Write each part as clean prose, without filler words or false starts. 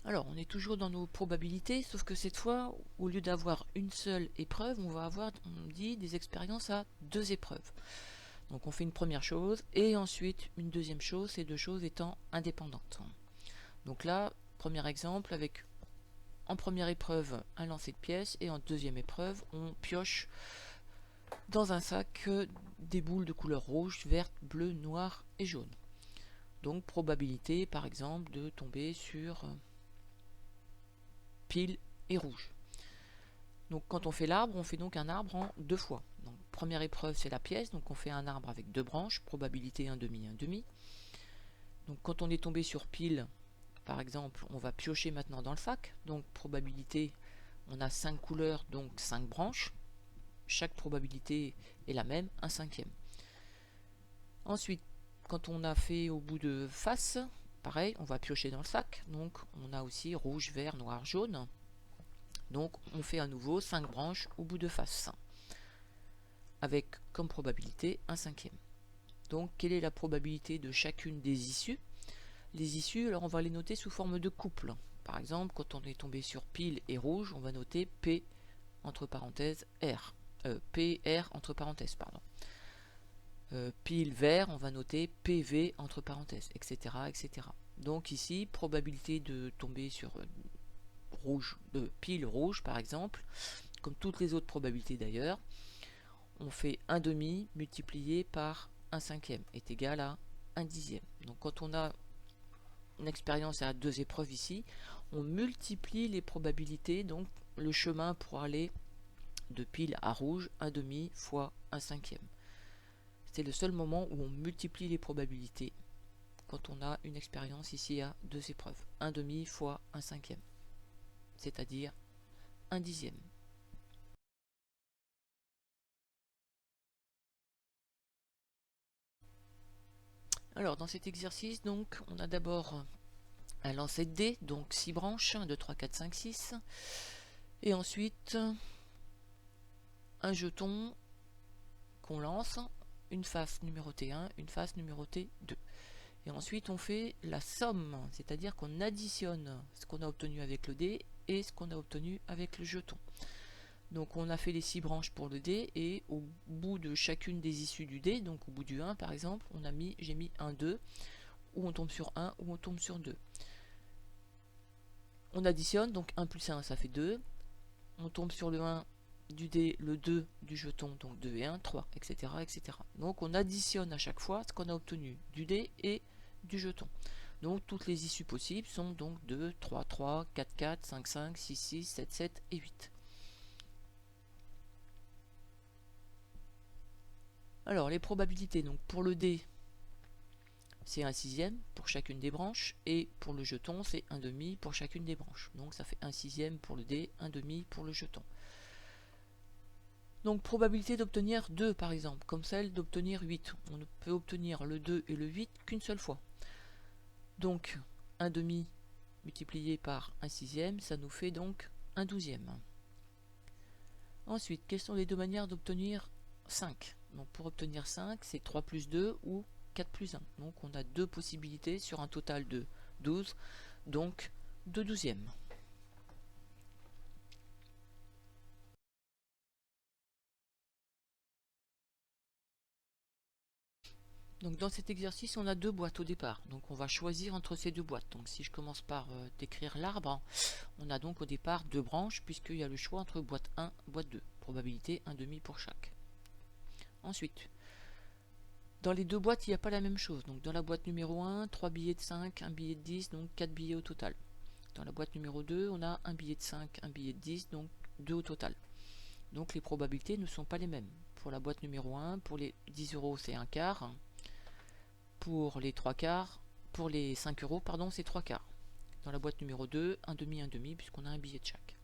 Alors, on est toujours dans nos probabilités, sauf que cette fois, au lieu d'avoir une seule épreuve, on va avoir, on dit, des expériences à deux épreuves. Donc on fait une première chose, et ensuite une deuxième chose, ces deux choses étant indépendantes. Donc là, premier exemple, avec en première épreuve un lancer de pièces, et en deuxième épreuve, on pioche dans un sac des boules de couleur rouge, verte, bleue, noire et jaune. Donc probabilité, par exemple, de tomber sur pile et rouge. Donc quand on fait l'arbre, on fait donc un arbre en deux fois. Donc première épreuve, c'est la pièce, donc on fait un arbre avec deux branches, probabilité 1 demi, 1 demi. Donc quand on est tombé sur pile, par exemple, on va piocher maintenant dans le sac. Donc probabilité, on a 5 couleurs, donc 5 branches. Chaque probabilité est la même, un cinquième. Ensuite, quand on a fait au bout de face, pareil, on va piocher dans le sac. Donc on a aussi rouge, vert, noir, jaune. Donc on fait à nouveau 5 branches au bout de face, avec comme probabilité un cinquième. Donc quelle est la probabilité de chacune des issues? Les issues, alors on va les noter sous forme de couple. Par exemple, quand on est tombé sur pile et rouge, on va noter P entre parenthèses R. PR entre parenthèses, pardon. Pile vert, on va noter PV entre parenthèses, etc., etc. Donc ici, probabilité de tomber sur rouge, pile rouge par exemple, comme toutes les autres probabilités d'ailleurs, on fait 1 demi multiplié par 1 cinquième est égal à 1 dixième. Donc quand on a une expérience à deux épreuves ici, on multiplie les probabilités, donc le chemin pour aller de pile à rouge, 1 demi fois 1 cinquième. C'est le seul moment où on multiplie les probabilités quand on a une expérience ici à deux épreuves. 1 demi fois 1 cinquième, c'est-à-dire 1 dixième. Alors dans cet exercice, donc, on a d'abord un lancer de dés, donc 6 branches, 1, 2, 3, 4, 5, 6. Et ensuite, un jeton qu'on lance, une face numérotée 1, une face numérotée 2. Et ensuite, on fait la somme, c'est-à-dire qu'on additionne ce qu'on a obtenu avec le dé et ce qu'on a obtenu avec le jeton. Donc on a fait les 6 branches pour le dé, et au bout de chacune des issues du dé, donc au bout du 1 par exemple, j'ai mis un 2, ou on tombe sur 1, ou on tombe sur 2. On additionne, donc 1 plus 1 ça fait 2, on tombe sur le 1 du dé, le 2 du jeton, donc 2 et 1, 3, etc., etc. Donc on additionne à chaque fois ce qu'on a obtenu du dé et du jeton. Donc toutes les issues possibles sont donc 2, 3, 3, 4, 4, 5, 5, 6, 6, 7, 7 et 8. Alors les probabilités, donc pour le dé, c'est 1 sixième pour chacune des branches, et pour le jeton, c'est 1 demi pour chacune des branches. Donc ça fait 1 sixième pour le dé, 1 demi pour le jeton. Donc probabilité d'obtenir 2 par exemple, comme celle d'obtenir 8. On ne peut obtenir le 2 et le 8 qu'une seule fois. Donc 1 demi multiplié par 1 sixième, ça nous fait donc 1 douzième. Ensuite, quelles sont les deux manières d'obtenir 5? Donc pour obtenir 5, c'est 3 plus 2 ou 4 plus 1. Donc on a deux possibilités sur un total de 12, donc 2 douzièmes. Donc dans cet exercice, on a deux boîtes au départ. Donc on va choisir entre ces deux boîtes. Donc si je commence par décrire l'arbre, on a donc au départ deux branches, puisqu'il y a le choix entre boîte 1 et boîte 2. Probabilité 1 demi pour chaque. Ensuite, dans les deux boîtes, il n'y a pas la même chose. Donc dans la boîte numéro 1, 3 billets de 5, un billet de 10, donc 4 billets au total. Dans la boîte numéro 2, on a un billet de 5, un billet de 10, donc 2 au total. Donc les probabilités ne sont pas les mêmes. Pour la boîte numéro 1, pour les 10 euros, c'est un quart. Pour les 3 quarts, pour les 5 euros, pardon, c'est 3 quarts. Dans la boîte numéro 2, un demi, puisqu'on a un billet de chaque.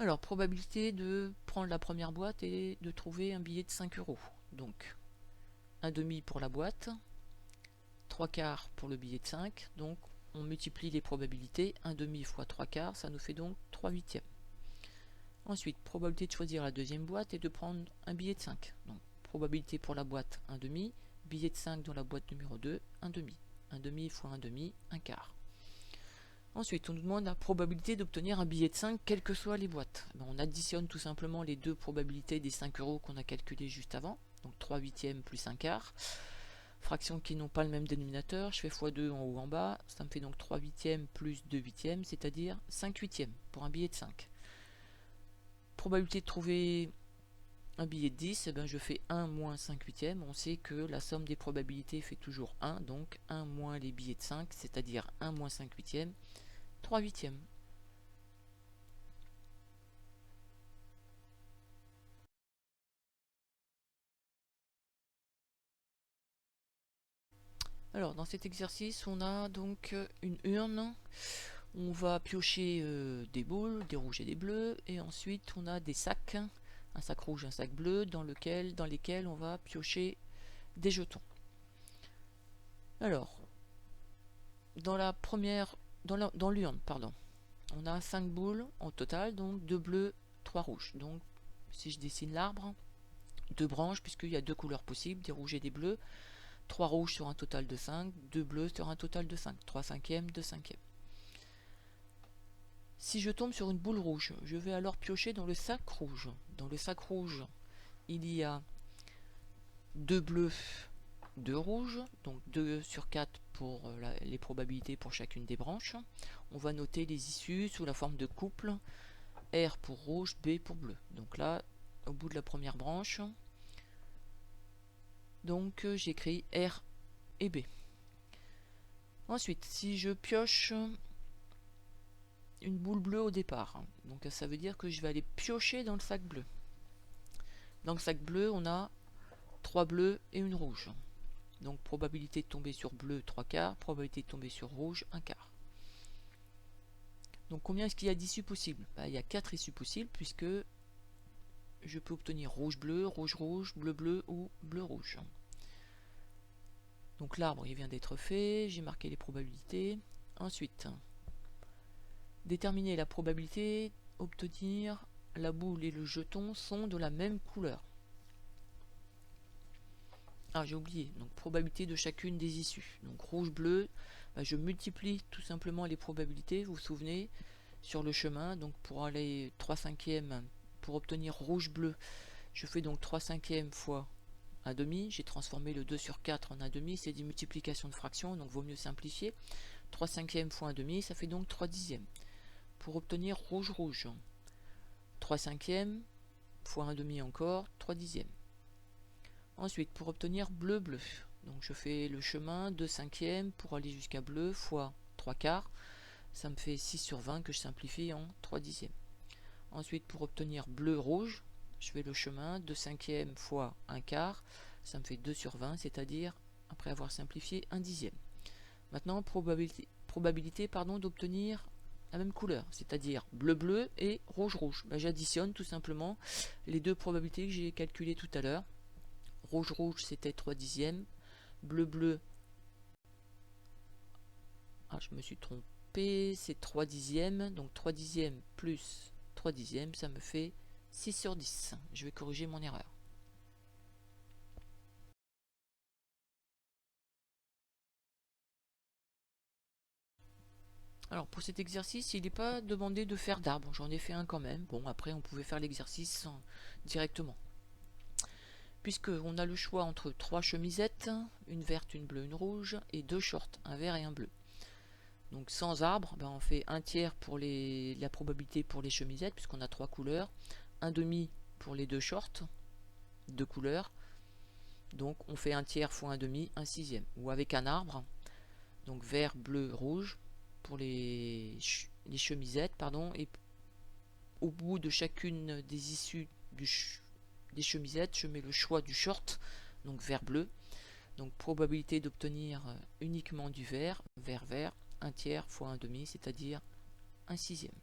Alors, probabilité de prendre la première boîte et de trouver un billet de 5 euros. Donc, un demi pour la boîte, 3 quarts pour le billet de 5. Donc, on multiplie les probabilités. 1 demi fois 3 quarts, ça nous fait donc 3 huitièmes. Ensuite, probabilité de choisir la deuxième boîte et de prendre un billet de 5. Donc, probabilité pour la boîte 1 demi, billet de 5 dans la boîte numéro 2, 1 demi. 1 demi fois 1 demi, 1 quart. Ensuite, on nous demande la probabilité d'obtenir un billet de 5, quelles que soient les boîtes. On additionne tout simplement les deux probabilités des 5 euros qu'on a calculé juste avant. Donc 3 huitièmes plus 1 quart. Fractions qui n'ont pas le même dénominateur, je fais x2 en haut en bas. Ça me fait donc 3 huitièmes plus 2 huitièmes, c'est-à-dire 5 huitièmes pour un billet de 5. Probabilité de trouver un billet de 10, eh ben je fais 1 moins 5 huitièmes. On sait que la somme des probabilités fait toujours 1, donc 1 moins les billets de 5, c'est-à-dire 1 moins 5 huitièmes, 3 huitièmes. Alors, dans cet exercice, on a donc une urne. On va piocher des boules, des rouges et des bleus. Et ensuite, on a des sacs, un sac rouge, un sac bleu, dans lesquels on va piocher des jetons. Alors, dans l'urne, pardon, on a 5 boules en total, donc 2 bleus, 3 rouges. Donc, si je dessine l'arbre, 2 branches, puisqu'il y a 2 couleurs possibles, des rouges et des bleus. 3 rouges sur un total de 5, 2 bleus sur un total de 5, 3 cinquièmes, 2 cinquièmes. Si je tombe sur une boule rouge, je vais alors piocher dans le sac rouge. Dans le sac rouge, il y a 2 bleus, 2 rouges, donc 2 sur 4 pour les probabilités pour chacune des branches. On va noter les issues sous la forme de couple, R pour rouge, B pour bleu. Donc là, au bout de la première branche, donc j'écris R et B. Ensuite, si je pioche une boule bleue au départ, donc ça veut dire que je vais aller piocher dans le sac bleu. Dans le sac bleu, on a 3 bleus et une rouge. Donc probabilité de tomber sur bleu 3 quarts, probabilité de tomber sur rouge 1 quart. Donc combien est-ce qu'il y a d'issues possibles? Il y a 4 issues possibles puisque je peux obtenir rouge-bleu, rouge-rouge, bleu-bleu ou bleu-rouge. Donc l'arbre il vient d'être fait, j'ai marqué les probabilités. Ensuite, déterminer la probabilité d'obtenir la boule et le jeton sont de la même couleur. Ah, j'ai oublié, donc probabilité de chacune des issues. Donc rouge-bleu, je multiplie tout simplement les probabilités, vous vous souvenez, sur le chemin. Donc pour aller 3 cinquièmes, pour obtenir rouge-bleu, je fais donc 3 cinquièmes fois 1 demi. J'ai transformé le 2 sur 4 en 1 demi, c'est des multiplications de fractions, donc vaut mieux simplifier. 3 cinquièmes fois 1 demi, ça fait donc 3 dixièmes. Pour obtenir rouge-rouge, 3 cinquièmes fois 1 demi encore, 3 dixièmes. Ensuite, pour obtenir bleu-bleu, donc je fais le chemin 2 cinquièmes pour aller jusqu'à bleu fois 3 quarts. Ça me fait 6 sur 20 que je simplifie en 3 dixièmes. Ensuite, pour obtenir bleu-rouge, je fais le chemin 2 cinquièmes fois 1 quart. Ça me fait 2 sur 20, c'est-à-dire, après avoir simplifié, 1 dixième. Maintenant, probabilité d'obtenir la même couleur, c'est-à-dire bleu-bleu et rouge-rouge. J'additionne tout simplement les deux probabilités que j'ai calculées tout à l'heure. Rouge-rouge, c'était 3 dixièmes. Bleu-bleu, je me suis trompé, c'est 3 dixièmes. Donc 3 dixièmes plus 3 dixièmes, ça me fait 6 sur 10. Je vais corriger mon erreur. Alors pour cet exercice, il n'est pas demandé de faire d'arbre. J'en ai fait un quand même. Bon, après on pouvait faire l'exercice directement. Puisqu'on a le choix entre 3 chemisettes, une verte, une bleue, une rouge, et 2 shorts, un vert et un bleu. Donc sans arbre, on fait un tiers pour la probabilité pour les chemisettes, puisqu'on a 3 couleurs, un demi pour les 2 shorts, 2 couleurs, donc on fait un tiers fois un demi, un sixième. Ou avec un arbre, donc vert, bleu, rouge, pour les chemisettes, et au bout de chacune des issues des chemisettes, je mets le choix du short, donc vert-bleu. Donc probabilité d'obtenir uniquement du vert, vert-vert, un tiers fois un demi, c'est-à-dire un sixième.